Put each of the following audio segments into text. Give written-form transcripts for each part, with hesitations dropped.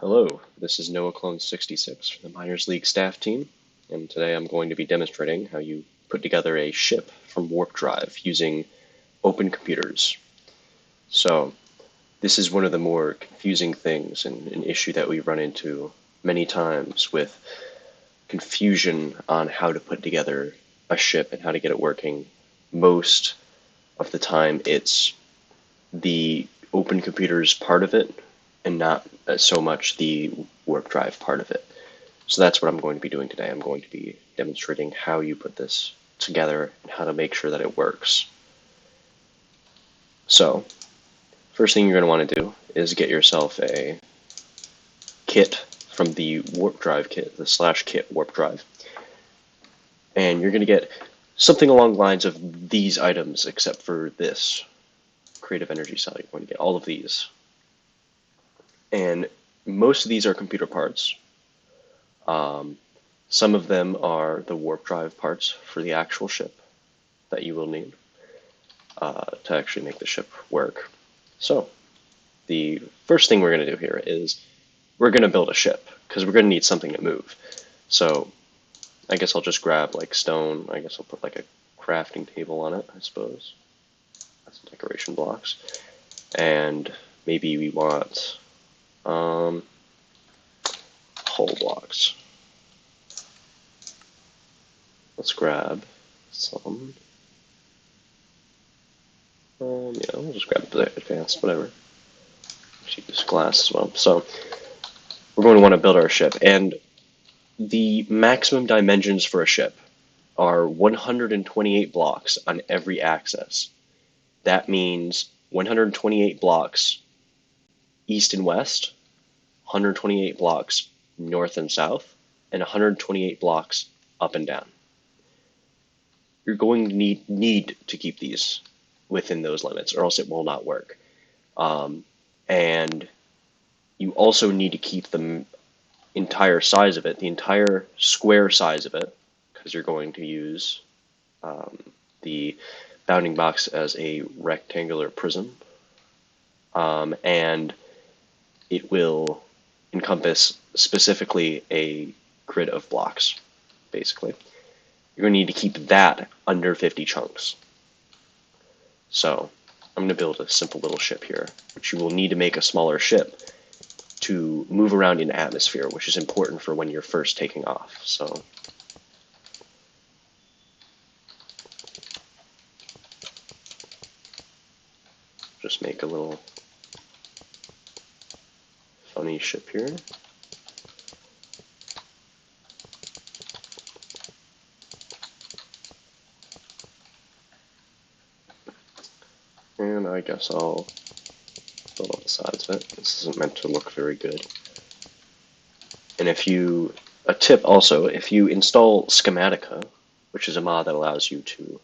Hello, this is Noah Clone 66 from the Miners League staff team, and today I'm going to be demonstrating how you put together a ship from Warpdrive using Opencomputers. So, this is one of the more confusing things and an issue that we run into many times with confusion on how to put together a ship and how to get it working. Most of the time it's the Opencomputers part of it and not so much the warp drive part of it. So that's what I'm going to be doing today. I'm going to be demonstrating how you put this together and how to make sure that it works. So, first thing you're going to want to do is get yourself a kit from the warp drive kit, the /kit warp drive. And you're going to get something along the lines of these items, except for this creative energy cell. You're going to get all of these. And most of these are computer parts. Some of them are the warp drive parts for the actual ship that you will need to actually make the ship work. So, the first thing we're going to do here is we're going to build a ship, because we're going to need something to move. So, I guess I'll just grab like stone. I guess I'll put like a crafting table on it, I suppose. That's some decoration blocks. And maybe we want hull blocks. Let's grab some. We'll just grab the advanced, whatever. Let's use glass as well. So we're going to want to build our ship, and the maximum dimensions for a ship are 128 blocks on every axis. That means 128 blocks east and west, 128 blocks north and south, and 128 blocks up and down. You're going to need to keep these within those limits, or else it will not work. And you also need to keep the entire size of it, the entire square size of it, because you're going to use the bounding box as a rectangular prism. And it will encompass specifically a grid of blocks, basically. You're going to need to keep that under 50 chunks. So I'm going to build a simple little ship here, which you will need to make a smaller ship to move around in atmosphere, which is important for when you're first taking off. So just make a little funny ship here. And I guess I'll build on the sides of it. This isn't meant to look very good. And a tip also, if you install Schematica, which is a mod that allows you to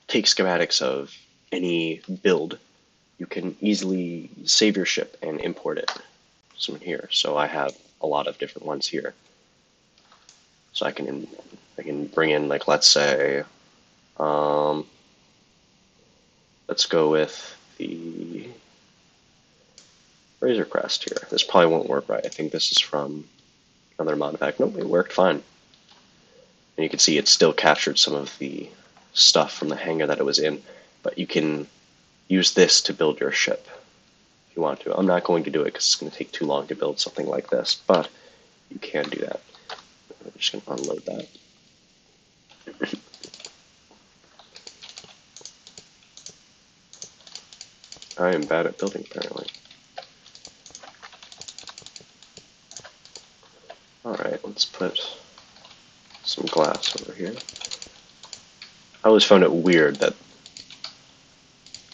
take schematics of any build, you can easily save your ship and import it. Some in here. So I have a lot of different ones here. So I can bring in, like, let's say, let's go with the Razor Crest here. This probably won't work right. I think this is from another mod pack. Nope, it worked fine. And you can see it still captured some of the stuff from the hangar that it was in, but you can use this to build your ship if you want to. I'm not going to do it because it's going to take too long to build something like this, but you can do that. I'm just going to unload that. I am bad at building, apparently. Alright, let's put some glass over here. I always found it weird that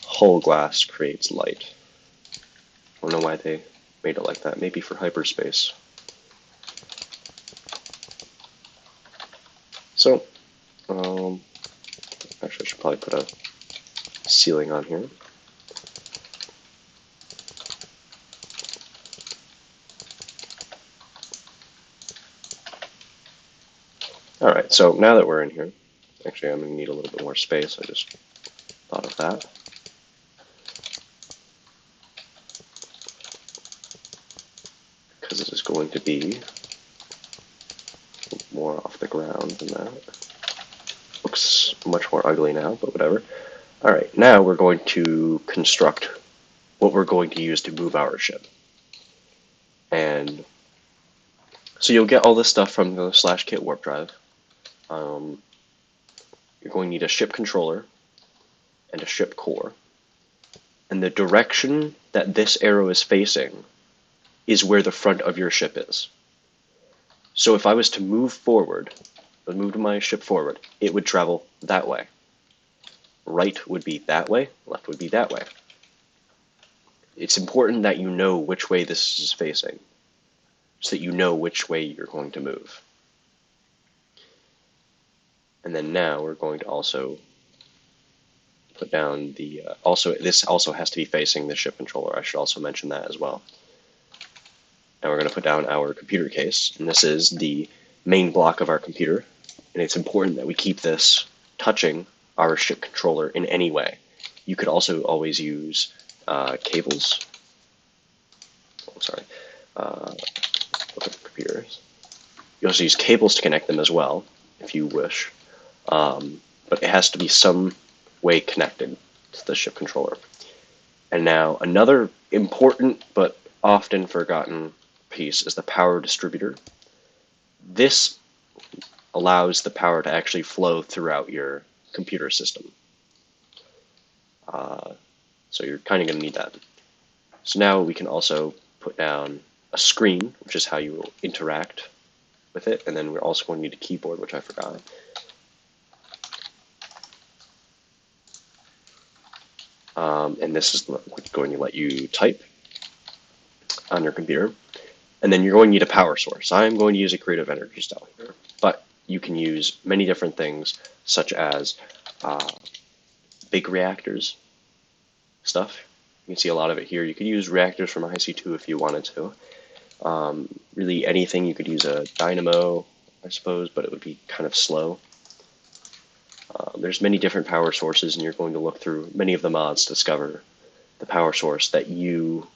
hull glass creates light. I don't know why they made it like that. Maybe for hyperspace. So, actually I should probably put a ceiling on here. Alright, so now that we're in here, actually I'm going to need a little bit more space, I just thought of that. because this is going to be more off the ground than that. Looks much more ugly now, but whatever. Alright, now we're going to construct what we're going to use to move our ship. And so you'll get all this stuff from the /kit warp drive. You're going to need a ship controller and a ship core. And the direction that this arrow is facing is where the front of your ship is. So if I was to move forward, move my ship forward, it would travel that way. Right would be that way, left would be that way. It's important that you know which way this is facing, so that you know which way you're going to move. And then now we're going to also put down the, this also has to be facing the ship controller. I should also mention that as well. Now we're going to put down our computer case, and this is the main block of our computer, and it's important that we keep this touching our ship controller in any way. You could also always use cables. Oh, sorry. Computers. You also use cables to connect them as well, if you wish. But it has to be some way connected to the ship controller. And now another important but often forgotten piece is the power distributor. This allows the power to actually flow throughout your computer system. So you're kind of going to need that. So now we can also put down a screen, which is how you will interact with it, and then we're also going to need a keyboard, which I forgot. And this is going to let you type on your computer. And then you're going to need a power source. I'm going to use a creative energy cell here, but you can use many different things, such as big reactors stuff. You can see a lot of it here. You could use reactors from IC2 if you wanted to. Really anything. You could use a dynamo, I suppose, but it would be kind of slow. There's many different power sources, and you're going to look through many of the mods to discover the power source that you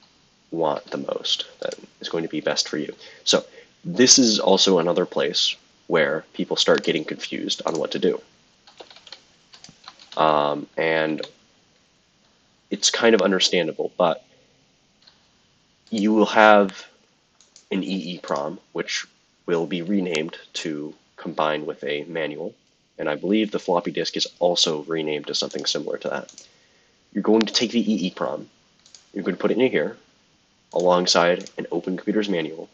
want the most, that is going to be best for you. So this is also another place where people start getting confused on what to do. And it's kind of understandable, but you will have an EEPROM, which will be renamed to combine with a manual, and I believe the floppy disk is also renamed to something similar to that. You're going to take the EEPROM, you're going to put it in here, alongside an Opencomputer's manual,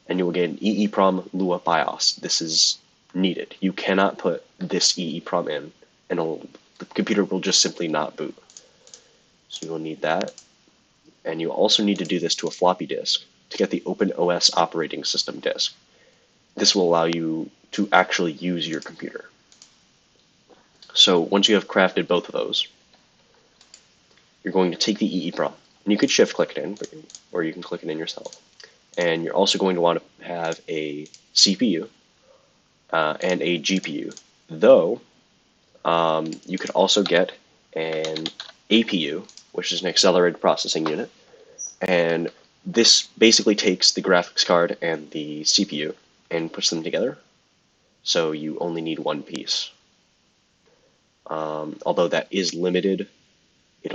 and you will get an EEPROM Lua BIOS. This is needed. You cannot put this EEPROM in, and the computer will just simply not boot. So you will need that, and you also need to do this to a floppy disk to get the OpenOS operating system disk. This will allow you to actually use your computer. So once you have crafted both of those, you're going to take the EEPROM, and you could shift click it in, or you can click it in yourself. And you're also going to want to have a CPU and a GPU, though you could also get an APU, which is an accelerated processing unit, and this basically takes the graphics card and the CPU and puts them together, so you only need one piece. Although that is limited, it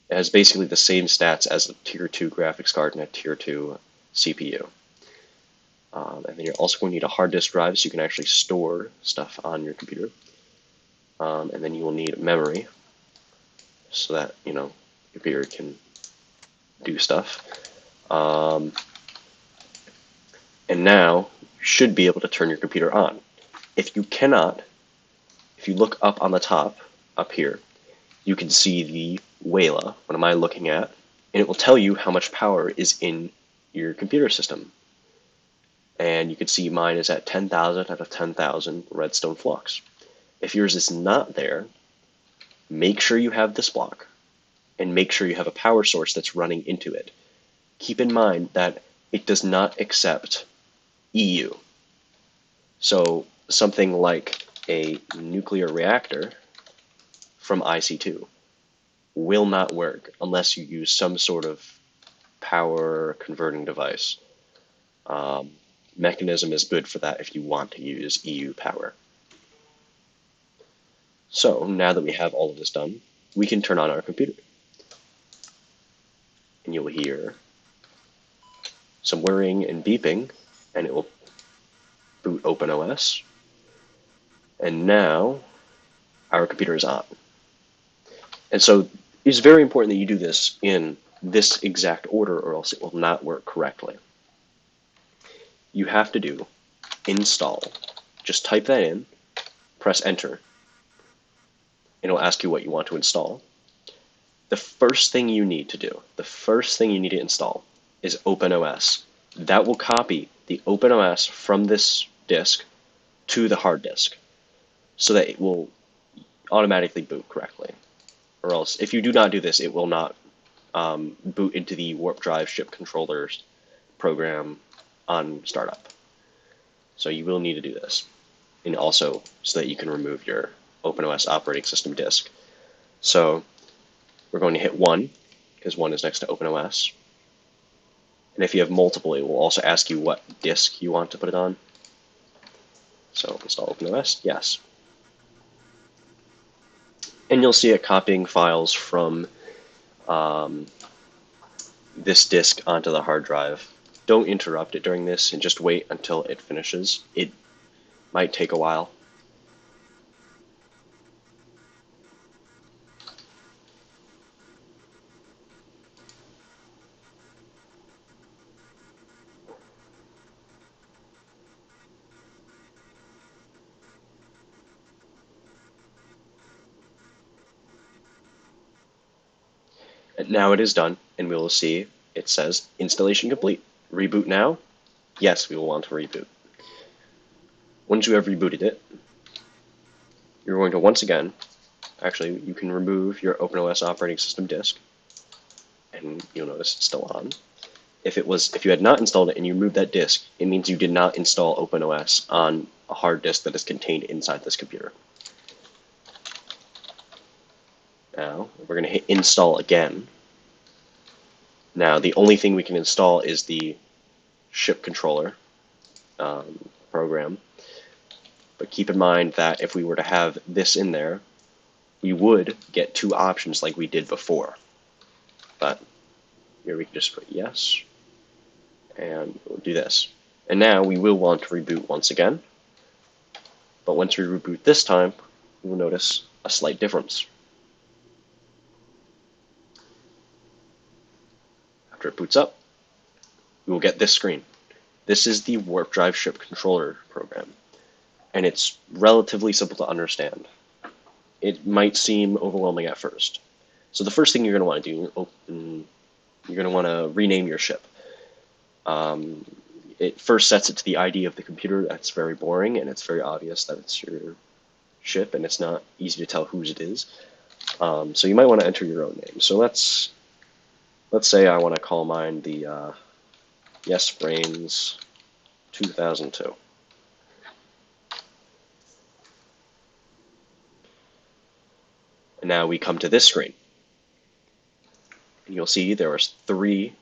has basically the same stats as a Tier 2 graphics card and a Tier 2 CPU. And then you're also going to need a hard disk drive so you can actually store stuff on your computer. And then you will need memory so that, your computer can do stuff. And now you should be able to turn your computer on. If you cannot, if you look up on the top, up here, you can see the WAILA, what am I looking at, and it will tell you how much power is in your computer system. And you can see mine is at 10,000 out of 10,000 redstone flux. If yours is not there, make sure you have this block, and make sure you have a power source that's running into it. Keep in mind that it does not accept EU. So something like a nuclear reactor from IC2 will not work unless you use some sort of power converting device. Mechanism is good for that if you want to use EU power. So now that we have all of this done, we can turn on our computer. And you'll hear some whirring and beeping, and it will boot OpenOS. And now our computer is on. And so it's very important that you do this in this exact order, or else it will not work correctly. You have to do install. Just type that in, press enter, and it'll ask you what you want to install. The first thing you need to do, the first thing you need to install is OpenOS. That will copy the OpenOS from this disk to the hard disk so that it will automatically boot correctly. Or else, if you do not do this, it will not boot into the Warpdrive ship controllers program on startup. So you will need to do this. And also so that you can remove your OpenOS operating system disk. So we're going to hit 1, because 1 is next to OpenOS. And if you have multiple, it will also ask you what disk you want to put it on. So install OpenOS, yes. And you'll see it copying files from this disk onto the hard drive. Don't interrupt it during this, and just wait until it finishes. It might take a while. And now it is done, and we will see it says installation complete. Reboot now? Yes, we will want to reboot. Once you have rebooted it, you're going to once again, actually, you can remove your OpenOS operating system disk, and you'll notice it's still on. If you had not installed it and you removed that disk, it means you did not install OpenOS on a hard disk that is contained inside this computer. Now, we're going to hit install again. Now, the only thing we can install is the ship controller program. But keep in mind that if we were to have this in there, we would get 2 options like we did before. But here we can just put yes, and we'll do this. And now we will want to reboot once again. But once we reboot this time, we will notice a slight difference. After it boots up, we will get this screen. This is the Warpdrive ship controller program, and it's relatively simple to understand. It might seem overwhelming at first. So the first thing you're going to want to do, you're going to want to rename your ship. It first sets it to the ID of the computer. That's very boring, and it's very obvious that it's your ship, and it's not easy to tell whose it is. So you might want to enter your own name. So let's say I want to call mine the Yes Brains 2002. And now we come to this screen. And you'll see there are 3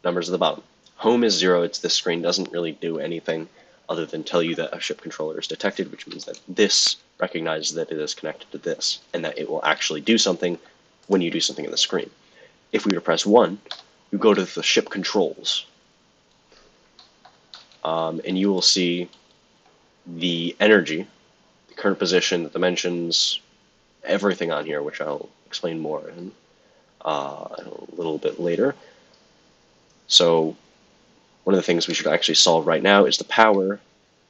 numbers at the bottom. Home is 0. It's this screen. Doesn't really do anything other than tell you that a ship controller is detected, which means that this recognizes that it is connected to this, and that it will actually do something when you do something in the screen. If we were to press 1, you go to the ship controls. And you will see the energy, the current position, the dimensions, everything on here, which I'll explain more in a little bit later. So one of the things we should actually solve right now is the power.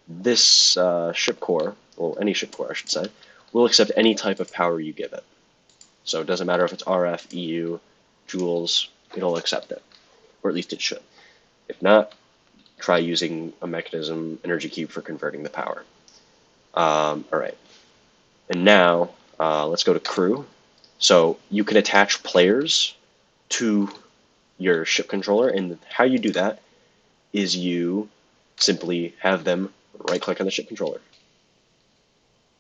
This ship core, well, any ship core I should say, will accept any type of power you give it. So it doesn't matter if it's RF, EU, joules, it'll accept it, or at least it should. If not, try using a mechanism energy cube for converting the power. All right, and now let's go to crew. So you can attach players to your ship controller, and how you do that is you simply have them right-click on the ship controller.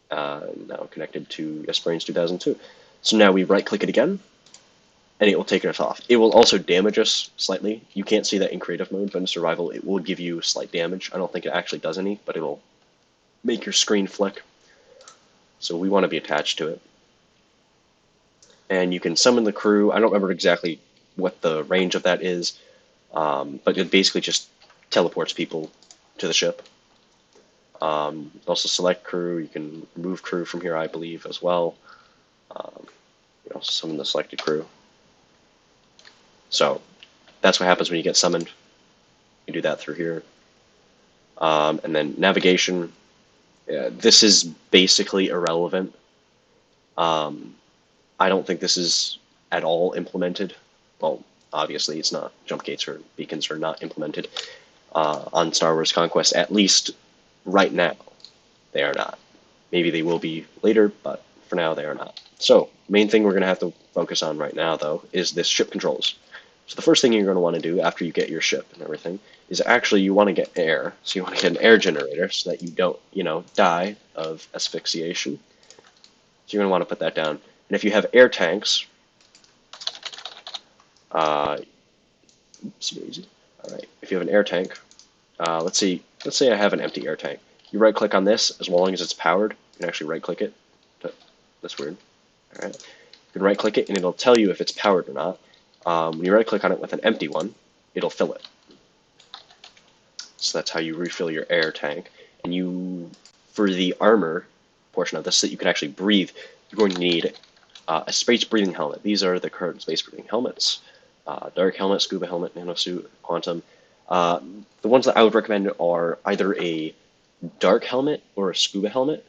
Now connected to Yes Brains 2002. So now we right-click it again, and it will take us off. It will also damage us slightly. You can't see that in creative mode, but in survival it will give you slight damage. I don't think it actually does any, but it'll make your screen flick. So we want to be attached to it. And you can summon the crew. I don't remember exactly what the range of that is, but it basically just teleports people to the ship. Also select crew. You can remove crew from here, I believe, as well. You also summon the selected crew. So that's what happens when you get summoned. You do that through here. And then navigation. Yeah, this is basically irrelevant. I don't think this is at all implemented. Well, obviously it's not. Jump gates or beacons are not implemented on Star Wars Conquest, at least right now. They are not. Maybe they will be later, but for now they are not. So, main thing we're going to have to focus on right now, though, is this ship controls. So the first thing you're going to want to do after you get your ship and everything is actually you want to get air. So you want to get an air generator so that you don't, die of asphyxiation. So you're going to want to put that down. And if you have air tanks, oops, easy. All right. If you have an air tank, let's say I have an empty air tank. You right-click on this as long as it's powered. You can actually right-click it. That's weird. All right. You can right-click it and it'll tell you if it's powered or not. When you right-click on it with an empty one, it'll fill it. So that's how you refill your air tank. And for the armor portion of this, so that you can actually breathe, you're going to need a space-breathing helmet. These are the current space-breathing helmets. Dark helmet, scuba helmet, nanosuit, quantum. The ones that I would recommend are either a dark helmet or a scuba helmet.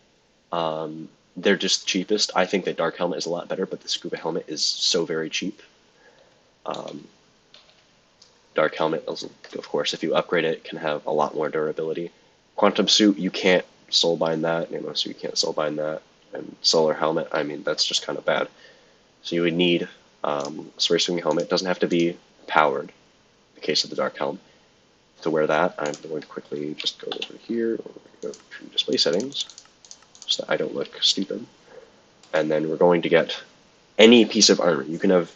They're just the cheapest. I think the dark helmet is a lot better, but the scuba helmet is so very cheap. Dark helmet, of course, if you upgrade it, can have a lot more durability. Quantum suit, you can't soulbind that. Nanosuit, you can't soulbind that. And solar helmet, I mean, that's just kind of bad. So you would need a space-breathing helmet. It doesn't have to be powered in the case of the dark helmet. To wear that, I'm going to quickly just go over here, or go to display settings, so that I don't look stupid. And then we're going to get any piece of armor. You can have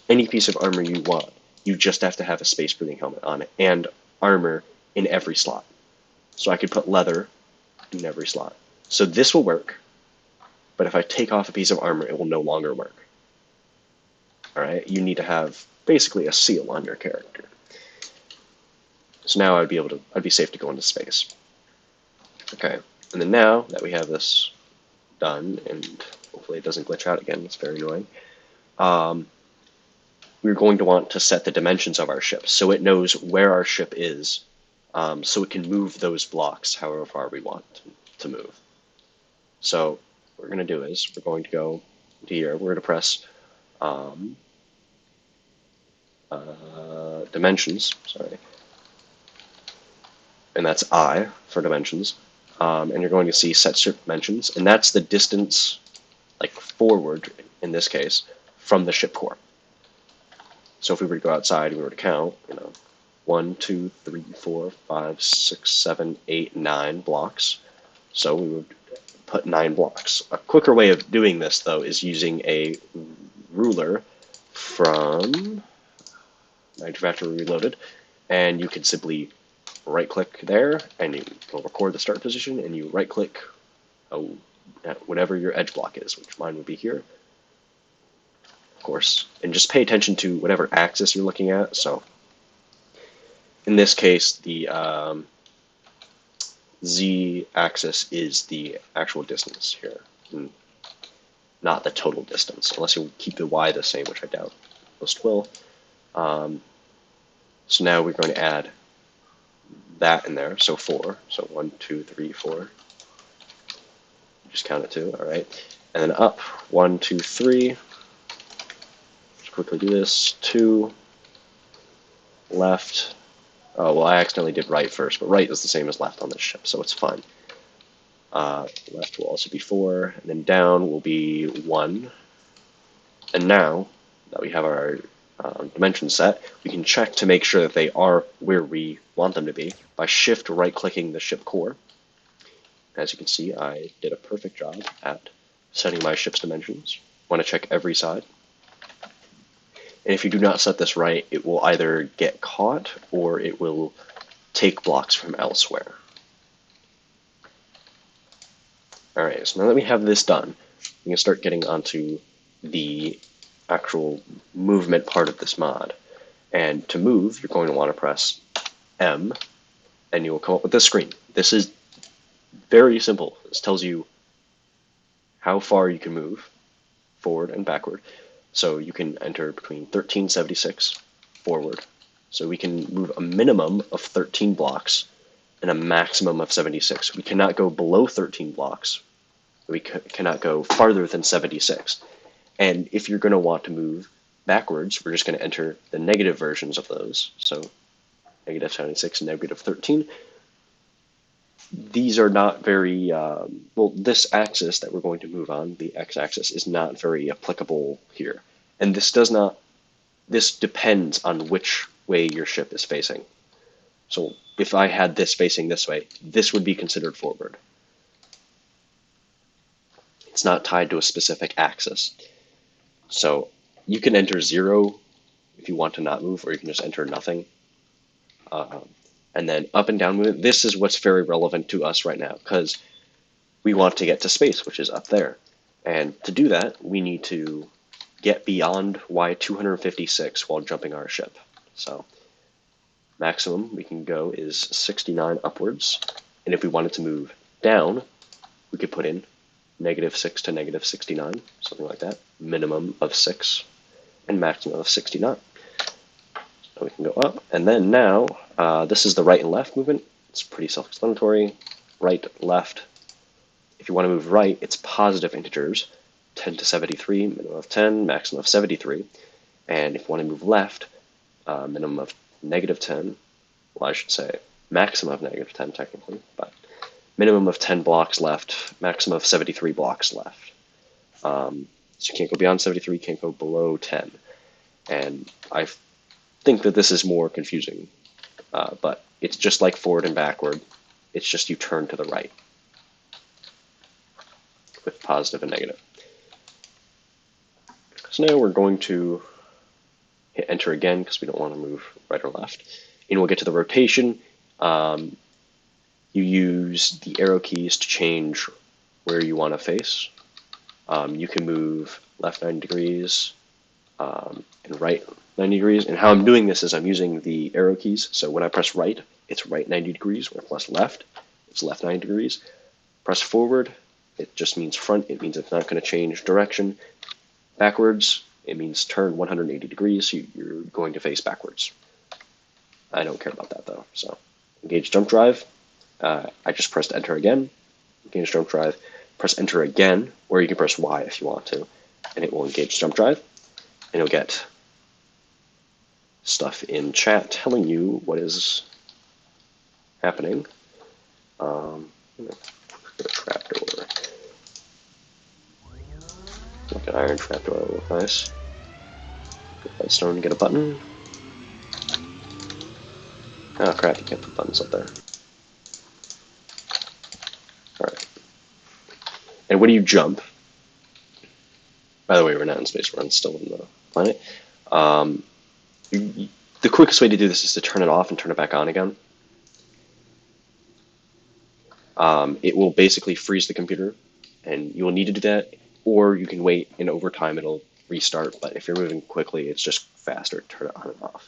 any piece of armor you want. You just have to have a space-breathing helmet on it, and armor in every slot. So I could put leather in every slot. So this will work, but if I take off a piece of armor, it will no longer work. Alright, you need to have basically a seal on your character. So now I'd be safe to go into space. Okay, and then now that we have this done, and hopefully it doesn't glitch out again, it's very annoying, we're going to want to set the dimensions of our ship so it knows where our ship is, so it can move those blocks however far we want to move. So what we're going to do is we're going to go to here, we're going to press dimensions, and that's I for dimensions, and you're going to see set ship dimensions, and that's the distance, like forward in this case, from the ship core. So if we were to go outside and we were to count, 1, 2, 3, 4, 5, 6, 7, 8, 9 blocks. So we would put 9 blocks. A quicker way of doing this, though, is using a ruler from Factory Reloaded, and you can simply right-click there, and it'll record the start position, and you right-click at whatever your edge block is, which mine would be here. Of course, and just pay attention to whatever axis you're looking at. So in this case, the z-axis is the actual distance here, and not the total distance, unless you keep the y the same, which I doubt most will. So now we're going to add that in there, so 4. So 1, 2, 3, 4. Just count it 2, all right. And then up, 1, 2, 3. Quickly do this. 2, left. Oh, well, I accidentally did right first, but right is the same as left on this ship, so it's fine. Left will also be 4, and then down will be 1. And now that we have our dimensions set, we can check to make sure that they are where we want them to be by shift right-clicking the ship core. As you can see, I did a perfect job at setting my ship's dimensions. Want to check every side. And if you do not set this right, it will either get caught or it will take blocks from elsewhere. Alright, so now that we have this done, we can start getting onto the actual movement part of this mod. And to move, you're going to want to press M, and you will come up with this screen. This is very simple. This tells you how far you can move forward and backward. So you can enter between 1376 forward. So we can move a minimum of 13 blocks and a maximum of 76. We cannot go below 13 blocks. We cannot go farther than 76. And if you're going to want to move backwards, we're just going to enter the negative versions of those. So negative 76 and negative 13. These are not very, well, this axis that we're going to move on, the x-axis, is not very applicable here. And this depends on which way your ship is facing. So if I had this facing this way, this would be considered forward. It's not tied to a specific axis. So you can enter 0 if you want to not move, or you can just enter nothing. And then up and down movement, this is what's very relevant to us right now, because we want to get to space, which is up there. And to do that, we need to get beyond Y256 while jumping our ship. So maximum we can go is 69 upwards. And if we wanted to move down, we could put in -6 to -69, something like that. Minimum of 6 and maximum of 69. So we can go up. And then now, this is the right and left movement. It's pretty self-explanatory. Right, left. If you want to move right, it's positive integers. 10 to 73, minimum of 10, maximum of 73. And if you want to move left, minimum of -10. Well, I should say maximum of -10 technically, but minimum of 10 blocks left, maximum of 73 blocks left. So you can't go beyond 73, can't go below 10. And I think that this is more confusing, but it's just like forward and backward. It's just you turn to the right with positive and negative. So now we're going to hit enter again because we don't want to move right or left. And we'll get to the rotation. You use the arrow keys to change where you want to face. You can move left 90 degrees and right 90 degrees. And how I'm doing this is I'm using the arrow keys. So when I press right, it's right 90 degrees. When I press left, it's left 90 degrees. Press forward, it just means front. It means it's not going to change direction. Backwards, it means turn 180 degrees. So you're going to face backwards. I don't care about that though. So engage jump drive. I just pressed enter again. Engage jump drive. Press enter again, or you can press Y if you want to, and it will engage jump drive. And you'll get stuff in chat telling you what is happening. Get a trapdoor. Like an iron trapdoor will look nice. Get redstone, get a button. Oh crap, you can't put buttons up there. Alright. And when you jump, by the way, we're not in space, we're still in the planet. The quickest way to do this is to turn it off and turn it back on again. It will basically freeze the computer, and you will need to do that, or you can wait, and over time it'll restart, but if you're moving quickly, it's just faster to turn it on and off.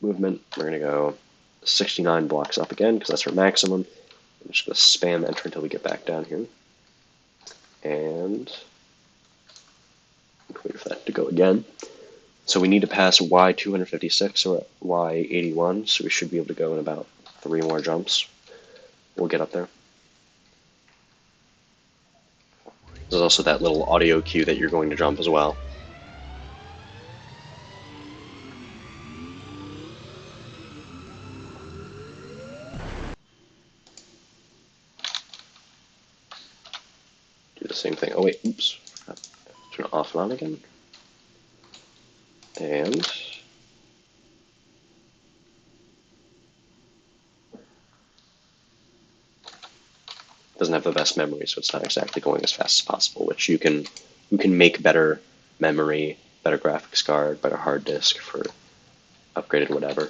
Movement, we're going to go 69 blocks up again, because that's our maximum. I'm just going to spam enter until we get back down here. And wait for that to go again. So we need to pass Y256 or Y81, so we should be able to go in about 3 more jumps. We'll get up there. There's also that little audio cue that you're going to jump as well. Do the same thing. Oh wait, oops. Turn it off and on again. And doesn't have the best memory, so it's not exactly going as fast as possible, which you can make better memory better graphics card, better hard disk for upgraded whatever.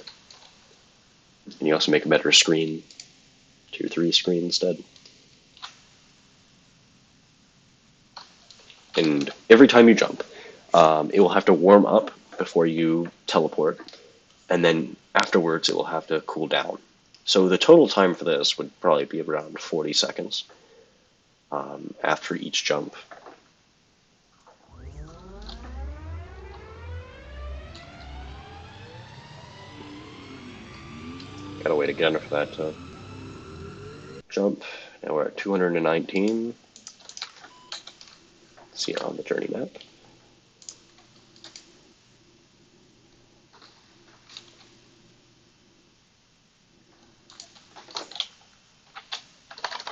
And you also make a better screen, Tier 3 screen instead. And every time you jump, it will have to warm up before you teleport, and then afterwards it will have to cool down. So the total time for this would probably be around 40 seconds after each jump. Gotta wait again for that to jump. Now we're at 219. See it on the journey map.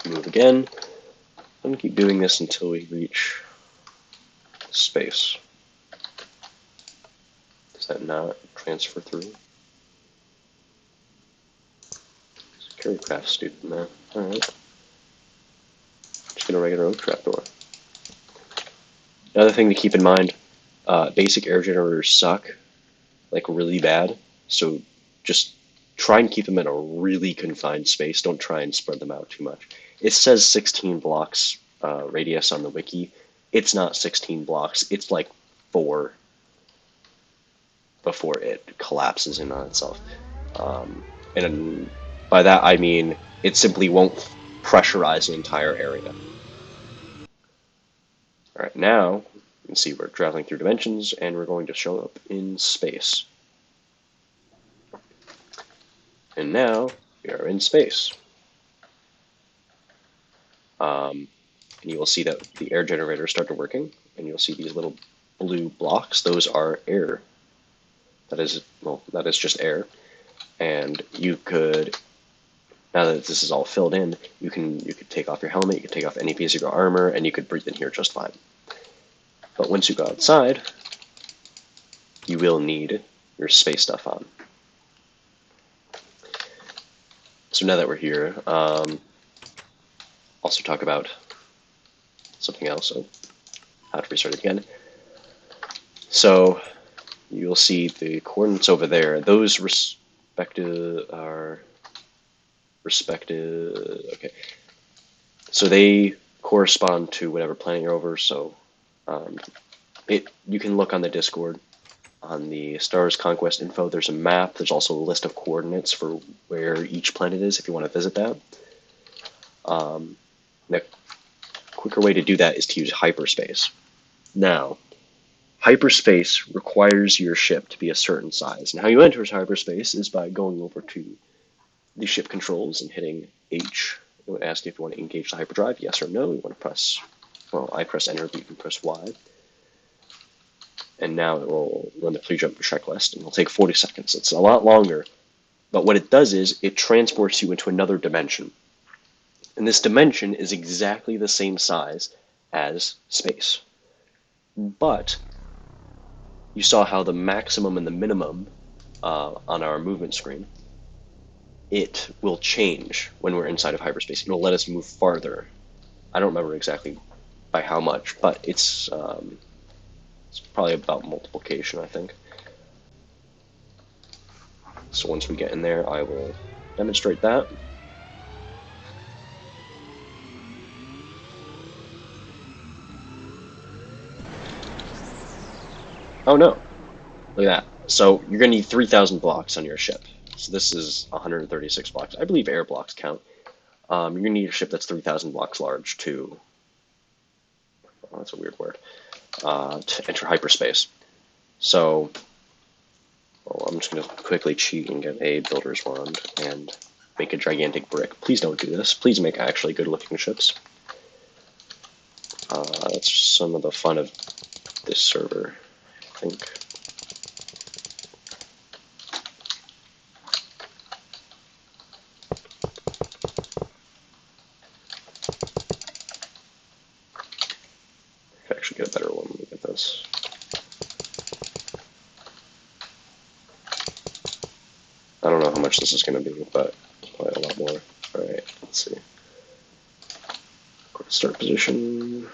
Move again. I'm going to keep doing this until we reach space. Does that not transfer through? Security craft student there. Alright. Just get a regular oak trapdoor. Another thing to keep in mind, basic air generators suck, like really bad, so just try and keep them in a really confined space. Don't try and spread them out too much. It says 16 blocks radius on the wiki. It's not 16 blocks. It's like 4 before it collapses in on itself. And by that I mean it simply won't pressurize the entire area. Alright, now you can see we're traveling through dimensions and we're going to show up in space. And now we are in space. And you will see that the air generators started working, and you'll see these little blue blocks. Those are air. That is just air. And you could, now that this is all filled in, you could take off your helmet, you could take off any piece of your armor, and you could breathe in here just fine. But once you go outside, you will need your space stuff on. So now that we're here, also talk about something else. So I have to restart it again. So you'll see the coordinates over there. Those are respective. Okay. So they correspond to whatever planet you're over. So you can look on the Discord on the Star Wars Conquest info. There's a map. There's also a list of coordinates for where each planet is if you want to visit that. The quicker way to do that is to use hyperspace. Now, hyperspace requires your ship to be a certain size. And how you enter hyperspace is by going over to the ship controls and hitting H. It would ask you if you want to engage the hyperdrive, yes or no. You want to press, well, I press enter, but you can press Y. And now it will run the pre-jump checklist, and it'll take 40 seconds. It's a lot longer, but what it does is it transports you into another dimension. And this dimension is exactly the same size as space. But you saw how the maximum and the minimum on our movement screen, it will change when we're inside of hyperspace. It'll let us move farther. I don't remember exactly by how much, but it's probably about multiplication, I think. So once we get in there, I will demonstrate that. Oh no, look at that. So you're going to need 3,000 blocks on your ship. So this is 136 blocks. I believe air blocks count. You're going to need a ship that's 3,000 blocks large to, oh, that's a weird word, to enter hyperspace. So I'm just going to quickly cheat and get a builder's wand and make a gigantic brick. Please don't do this. Please make actually good looking ships. That's some of the fun of this server, I think. I could actually get a better one. Look at this. I don't know how much this is going to be, but probably a lot more. Alright, let's see. Start position.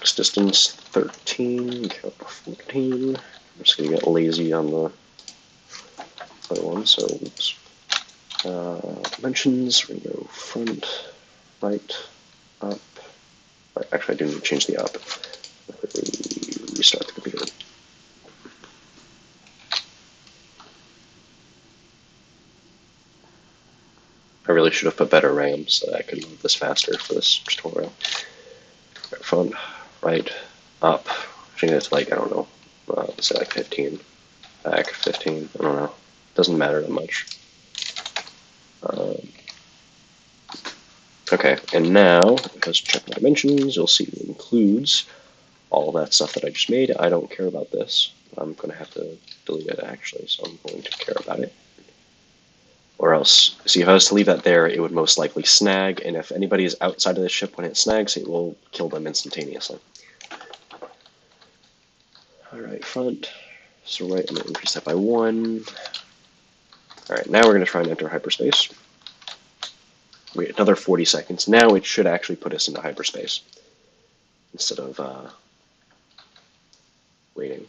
max distance 13, count 14. I'm just going to get lazy on the other one, so oops. Dimensions, we're going to go front, right, up. Actually, I do need to change the up. Restart the computer. I really should have put better RAM so that I could move this faster for this tutorial. Front, right, up. I think it's like, I don't know, let's say like 15. Back 15, I don't know. Doesn't matter that much. Okay, and now, because check my dimensions, you'll see it includes all that stuff that I just made. I don't care about this. I'm going to have to delete it actually, so I'm going to care about it. Or else, see, if I was to leave that there, it would most likely snag, and if anybody is outside of the ship when it snags, it will kill them instantaneously. Alright, front. So right, I'm going to increase that by 1. Alright, now we're going to try and enter hyperspace. Wait another 40 seconds. Now it should actually put us into hyperspace instead of waiting.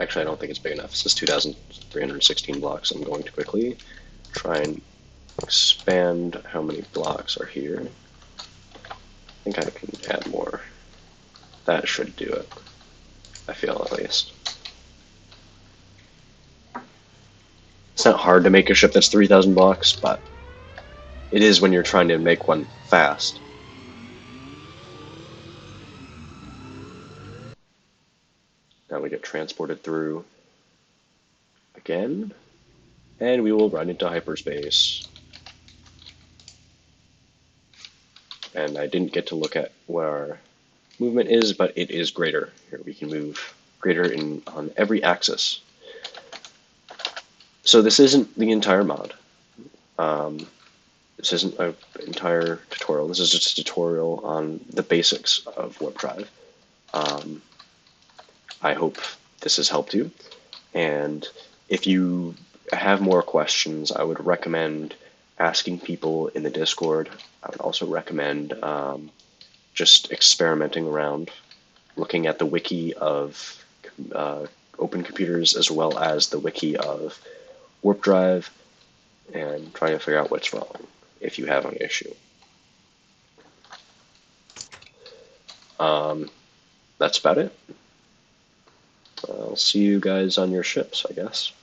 Actually, I don't think it's big enough. It says 2,316 blocks. I'm going to quickly try and expand how many blocks are here. I think I can add more. That should do it. I feel, at least. It's not hard to make a ship that's 3,000 blocks, but it is when you're trying to make one fast. Now we get transported through again, and we will run into hyperspace. And I didn't get to look at where our movement is, but it is greater. Here we can move greater on every axis. So this isn't the entire mod. This isn't an entire tutorial. This is just a tutorial on the basics of Warpdrive. I hope this has helped you. And if you have more questions, I would recommend asking people in the Discord. I would also recommend just experimenting around, looking at the wiki of Opencomputers as well as the wiki of Warpdrive, and trying to figure out what's wrong if you have an issue. That's about it. I'll see you guys on your ships, I guess.